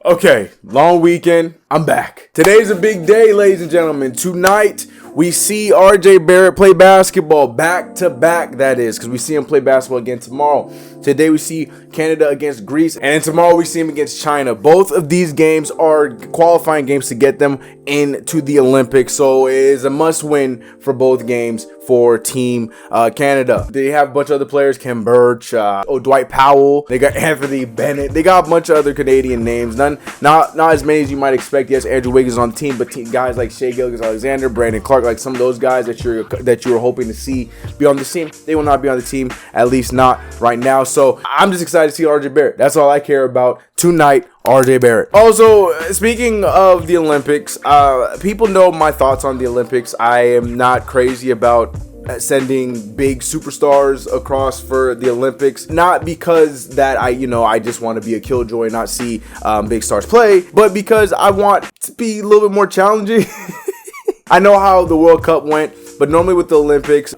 Okay, long weekend, I'm back. Today's a big day, ladies and gentlemen. Tonight, we see RJ Barrett play basketball back to back, that is, because we see him play basketball again tomorrow. Today, we see Canada against Greece, and tomorrow, we see him against China. Both of these games are qualifying games to get them into the Olympics, so it is a must-win for both games for Team Canada. They have a bunch of other players, Kem Birch, Dwight Powell. They got Anthony Bennett. They got a bunch of other Canadian names. Not as many as you might expect. Yes, Andrew Wiggins on the team, but guys like Shai Gilgeous-Alexander, Brandon Clark, like some of those guys that you were hoping to see be on the team, they will not be on the team, at least not right now. So I'm just excited to see RJ Barrett. That's all I care about tonight. RJ Barrett. Also, speaking of the Olympics, people know my thoughts on the Olympics. I am not crazy about sending big superstars across for the Olympics, not because that I just want to be a killjoy and not see big stars play, but because I want to be a little bit more challenging. I know how the World Cup went, but normally with the Olympics,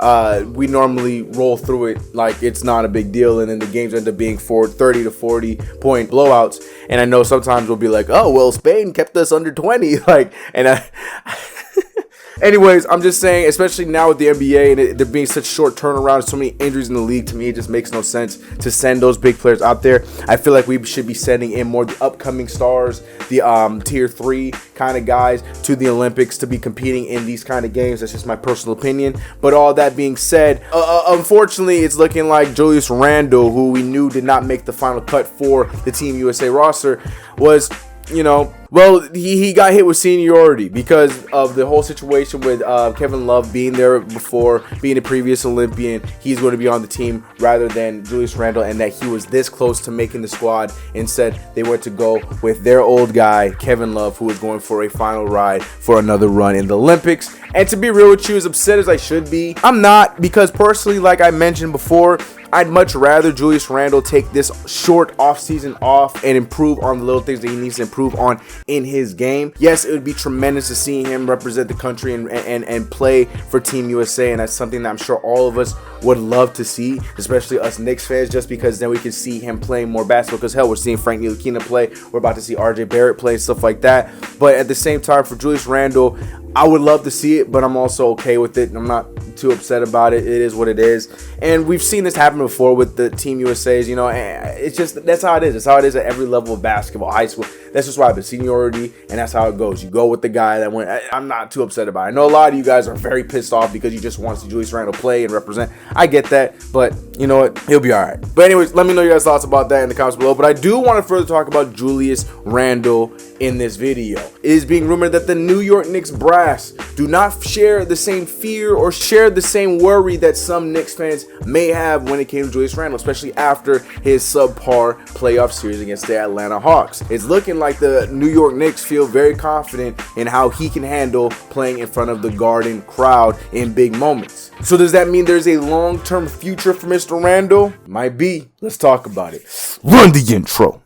we normally roll through it like it's not a big deal, and then the games end up being 30 to 40 point blowouts. And I know sometimes we'll be like, oh, well, Spain kept us under 20. Anyways, I'm just saying, especially now with the NBA and there being such short turnaround, so many injuries in the league, to me, it just makes no sense to send those big players out there. I feel like we should be sending in more the upcoming stars, the tier 3 kind of guys to the Olympics to be competing in these kind of games. That's just my personal opinion. But all that being said, unfortunately, it's looking like Julius Randle, who we knew did not make the final cut for the Team USA roster, was, well, he got hit with seniority because of the whole situation with Kevin Love being there before, being a previous Olympian. He's going to be on the team rather than Julius Randle, and that he was this close to making the squad. Instead, they went to go with their old guy, Kevin Love, who was going for a final ride for another run in the Olympics. And to be real with you, as upset as I should be, I'm not, because personally, like I mentioned before, I'd much rather Julius Randle take this short offseason off and improve on the little things that he needs to improve on in his game. Yes, it would be tremendous to see him represent the country and play for Team USA, and that's something that I'm sure all of us would love to see, especially us Knicks fans, just because then we can see him playing more basketball, because hell, we're seeing Frank Ntilikina play, we're about to see RJ Barrett play, stuff like that. But at the same time, for Julius Randle, I would love to see it, but I'm also okay with it. I'm not too upset about it. It is what it is. And we've seen this happen before with the Team USA's, it's just, that's how it is. That's how it is at every level of basketball, high school. That's just why I have seniority, and that's how it goes. You go with the guy that went. I'm not too upset about it. I know a lot of you guys are very pissed off because you just want to see Julius Randle play and represent. I get that, but you know what? He'll be all right. But anyways, let me know your guys' thoughts about that in the comments below. But I do want to further talk about Julius Randle in this video. It is being rumored that the New York Knicks brass do not share the same fear or share the same worry that some Knicks fans may have when it came to Julius Randle, especially after his subpar playoff series against the Atlanta Hawks. It's looking like the New York Knicks feel very confident in how he can handle playing in front of the Garden crowd in big moments. So does that mean there's a long-term future for Mr. Randle? Might be. Let's talk about it. Run the intro.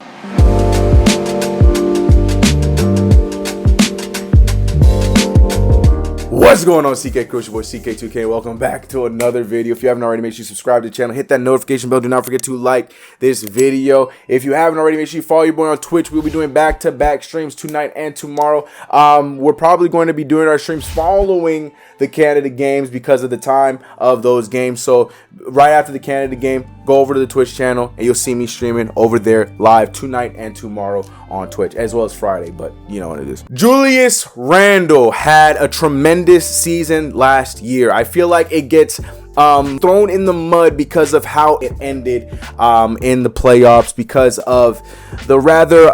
What's going on, CK Crew? It's your boy CK2K. Welcome back to another video. If you haven't already, make sure you subscribe to the channel. Hit that notification bell. Do not forget to like this video. If you haven't already, make sure you follow your boy on Twitch. We'll be doing back-to-back streams tonight and tomorrow. We're probably going to be doing our streams following the Canada games because of the time of those games. So right after the Canada game, go over to the Twitch channel and you'll see me streaming over there live tonight and tomorrow on Twitch, as well as Friday, but you know what it is. Julius Randle had a tremendous season last year. I feel like it gets thrown in the mud because of how it ended in the playoffs, because of the rather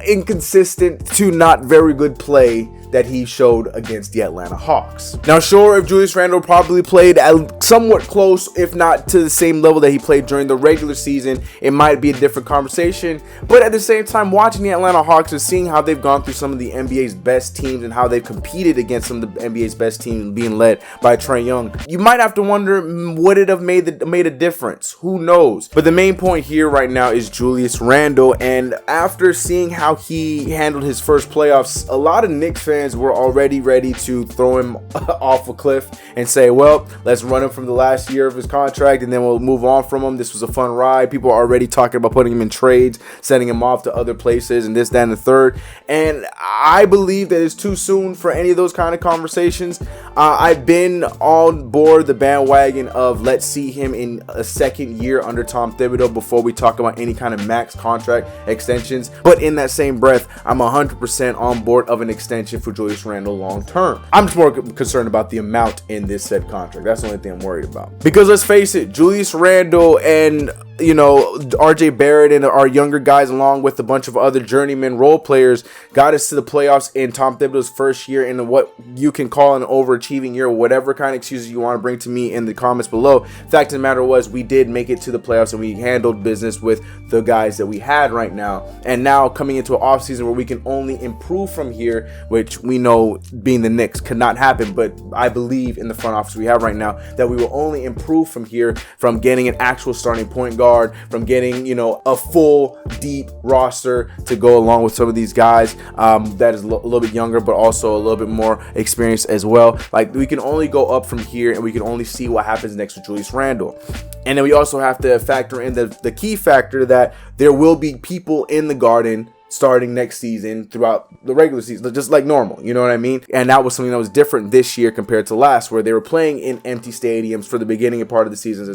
inconsistent to not very good play that he showed against the Atlanta Hawks. Now, sure, if Julius Randle probably played at somewhat close, if not to the same level that he played during the regular season, it might be a different conversation. But at the same time, watching the Atlanta Hawks and seeing how they've gone through some of the NBA's best teams and how they've competed against some of the NBA's best teams being led by Trae Young, you might have to wonder, would it have made a difference? Who knows? But the main point here right now is Julius Randle, and after seeing how he handled his first playoffs, a lot of Knicks fans fans were already ready to throw him off a cliff and say, well, let's run him from the last year of his contract and then we'll move on from him. This was a fun ride. People are already talking about putting him in trades, sending him off to other places and this, that, and the third. And I believe that it's too soon for any of those kind of conversations. I've been on board the bandwagon of let's see him in a second year under Tom Thibodeau before we talk about any kind of max contract extensions. But in that same breath, I'm 100% on board of an extension for Julius Randle long term. I'm just more concerned about the amount in this said contract. That's the only thing I'm worried about. Because let's face it, Julius Randle and RJ Barrett and our younger guys, along with a bunch of other journeyman role players, got us to the playoffs in Tom Thibodeau's first year in what you can call an overachieving year, whatever kind of excuses you want to bring to me in the comments below. Fact of the matter was, we did make it to the playoffs and we handled business with the guys that we had right now. And now coming into an offseason where we can only improve from here, which we know being the Knicks could not happen, but I believe in the front office we have right now that we will only improve from here, from getting an actual starting point guard, from getting a full deep roster to go along with some of these guys that is a little bit younger but also a little bit more experienced as well. Like, we can only go up from here and we can only see what happens next with Julius Randle. And then we also have to factor in the key factor that there will be people in the Garden starting next season throughout the regular season, just like normal, you know what I mean? And that was something that was different this year compared to last, where they were playing in empty stadiums for the beginning and part of the season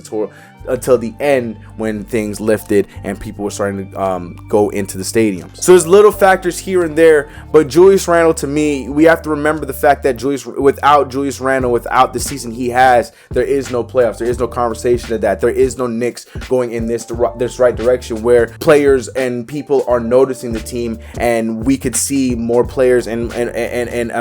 until the end when things lifted and people were starting to go into the stadiums. So there's little factors here and there, but Julius Randle, to me, we have to remember the fact that without Julius Randle, without the season he has, there is no playoffs, there is no conversation of that, there is no Knicks going in this right direction where players and people are noticing the team, and we could see more players and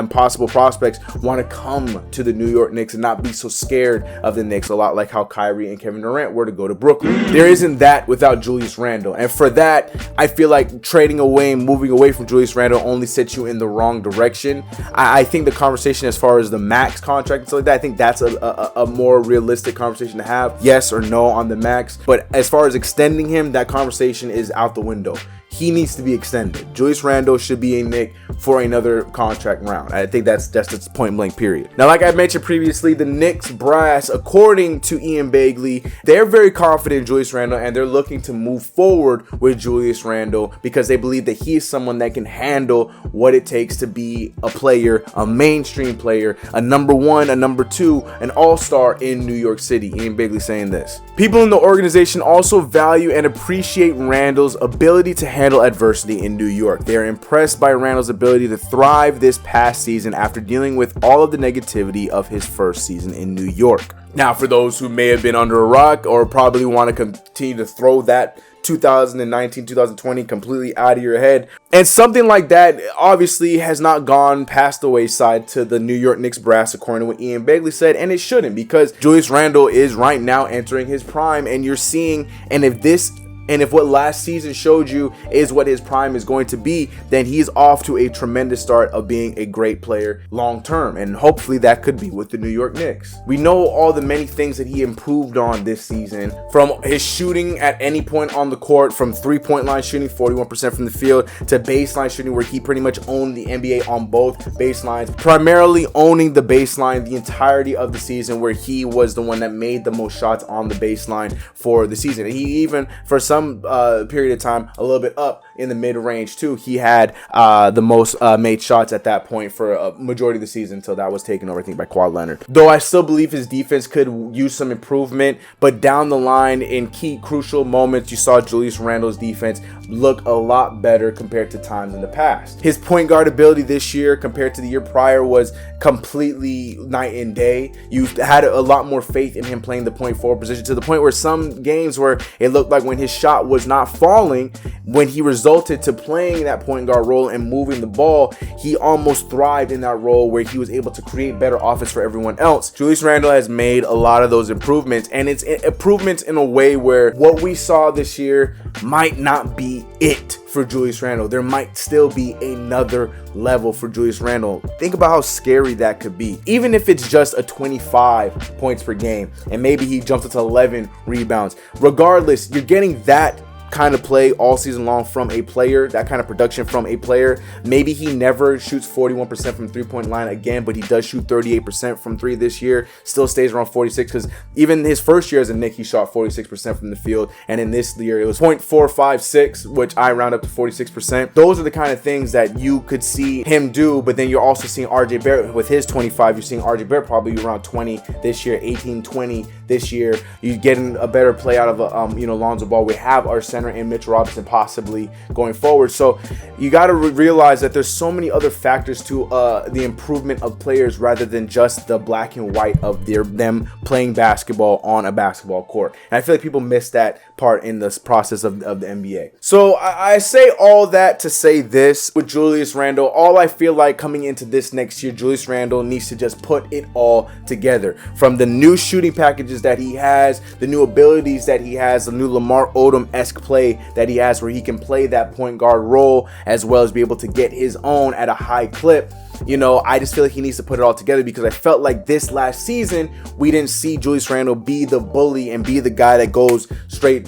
possible prospects want to come to the New York Knicks and not be so scared of the Knicks, a lot like how Kyrie and Kevin Durant were to go to Brooklyn. There isn't that without Julius Randle, and for that, I feel like trading away and moving away from Julius Randle only sets you in the wrong direction. I think the conversation as far as the max contract and stuff like that, I think that's a more realistic conversation to have, yes or no on the max. But as far as extending him, that conversation is out the window. He needs to be extended. Julius Randle should be a Knick for another contract round. I think that's just point blank, period. Now, like I mentioned previously, the Knicks brass, according to Ian Begley, they're very confident in Julius Randle and they're looking to move forward with Julius Randle because they believe that he is someone that can handle what it takes to be a player, a mainstream player, a number one, a number two, an all-star in New York City. Ian Begley saying this. People in the organization also value and appreciate Randle's ability to handle adversity in New York. They are impressed by Randle's ability to thrive this past season after dealing with all of the negativity of his first season in New York. Now, for those who may have been under a rock or probably want to continue to throw that 2019-2020 completely out of your head, and something like that obviously has not gone past the wayside to the New York Knicks brass, according to what Ian Begley said, and it shouldn't, because Julius Randle is right now entering his prime, and you're seeing, and if what last season showed you is what his prime is going to be, then he's off to a tremendous start of being a great player long term. And hopefully that could be with the New York Knicks. We know all the many things that he improved on this season, from his shooting at any point on the court, from 3-point line shooting, 41% from the field, to baseline shooting where he pretty much owned the NBA on both baselines, primarily owning the baseline the entirety of the season, where he was the one that made the most shots on the baseline for the season. And he even, for some period of time, a little bit up in the mid-range too. He had the most made shots at that point for a majority of the season until that was taken over, I think, by Kawhi Leonard. Though I still believe his defense could use some improvement, but down the line in key crucial moments, you saw Julius Randle's defense look a lot better compared to times in the past. His point guard ability this year compared to the year prior was completely night and day. You had a lot more faith in him playing the point forward position, to the point where some games where it looked like when his shot was not falling, when he resulted to playing that point guard role and moving the ball, he almost thrived in that role where he was able to create better offense for everyone else. Julius Randle has made a lot of those improvements, and it's improvements in a way where what we saw this year might not be it for Julius Randle. There might still be another level for Julius Randle. Think about how scary that could be. Even if it's just a 25 points per game and maybe he jumps up to 11 rebounds. Regardless, you're getting that kind of play all season long from a player, that kind of production from a player. Maybe he never shoots 41% from three-point line again, but he does shoot 38% from three this year, still stays around 46, because even his first year as a Knick, he shot 46% from the field, and in this year, it was 0.456, which I round up to 46%. Those are the kind of things that you could see him do, but then you're also seeing RJ Barrett with his 25. You're seeing RJ Barrett probably around 20 this year, 18, 20 this year. You're getting a better play out of Lonzo Ball. We have our center in Mitchell Robinson possibly going forward. So you got to realize that there's so many other factors to the improvement of players rather than just the black and white of them playing basketball on a basketball court. And I feel like people miss that part in this process of the NBA. So I say all that to say this with Julius Randle. All I feel like coming into this next year, Julius Randle needs to just put it all together. From the new shooting packages that he has, the new abilities that he has, the new Lamar Odom-esque play that he has where he can play that point guard role as well as be able to get his own at a high clip. I just feel like he needs to put it all together, because I felt like this last season, we didn't see Julius Randle be the bully and be the guy that goes straight,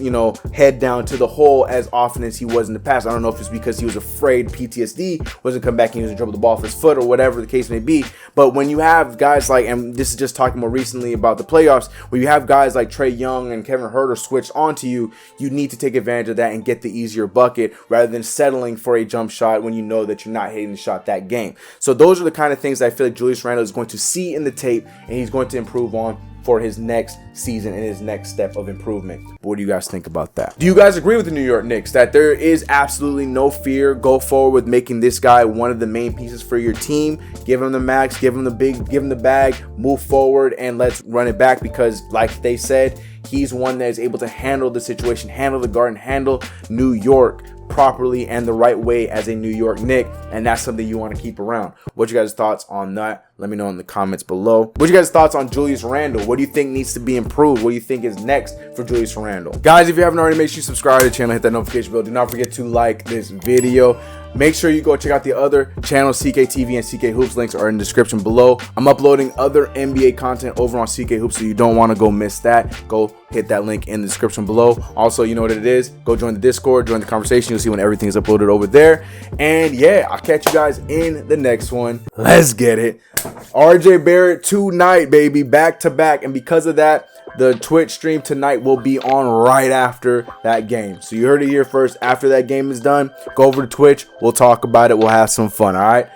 head down to the hole as often as he was in the past. I don't know if it's because he was afraid PTSD wasn't come back and he was going to dribble the ball off his foot or whatever the case may be. But when you have guys like, and this is just talking more recently about the playoffs, where you have guys like Trae Young and Kevin Huerter switched onto you, you need to take advantage of that and get the easier bucket rather than settling for a jump shot when you know that you're not hitting the shot that game. So those are the kind of things that I feel like Julius Randle is going to see in the tape, and he's going to improve on for his next season and his next step of improvement. What do you guys think about that? Do you guys agree with the New York Knicks that there is absolutely no fear? Go forward with making this guy one of the main pieces for your team. Give him the max, give him the bag, move forward, and let's run it back, because like they said, he's one that is able to handle the situation, handle the Garden, handle New York properly and the right way as a New York Knick, and that's something you want to keep around. What you guys' thoughts on that? Let me know in the comments below. What you guys' thoughts on Julius Randle? What do you think needs to be improved? What do you think is next for Julius Randle? Guys, if you haven't already, make sure you subscribe to the channel, hit that notification bell. Do not forget to like this video. Make sure you go check out the other channels, CKTV and CK Hoops. Links are in the description below. I'm uploading other NBA content over on CK Hoops, so you don't want to go miss that. Go hit that link in the description below. Also, you know what it is. Go join the Discord, join the conversation. You'll see when everything is uploaded over there. And yeah, I'll catch you guys in the next one. Let's get it. RJ Barrett tonight, baby, back to back. And because of that, the Twitch stream tonight will be on right after that game. So you heard it here first. After that game is done, go over to Twitch. We'll talk about it. We'll have some fun, all right?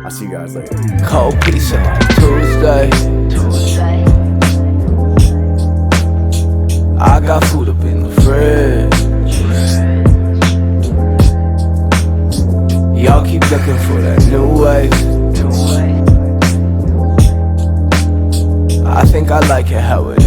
I'll see you guys later. Cold pizza Tuesday. I got food up in the fridge. Y'all keep looking for that new wave. I think I like it how it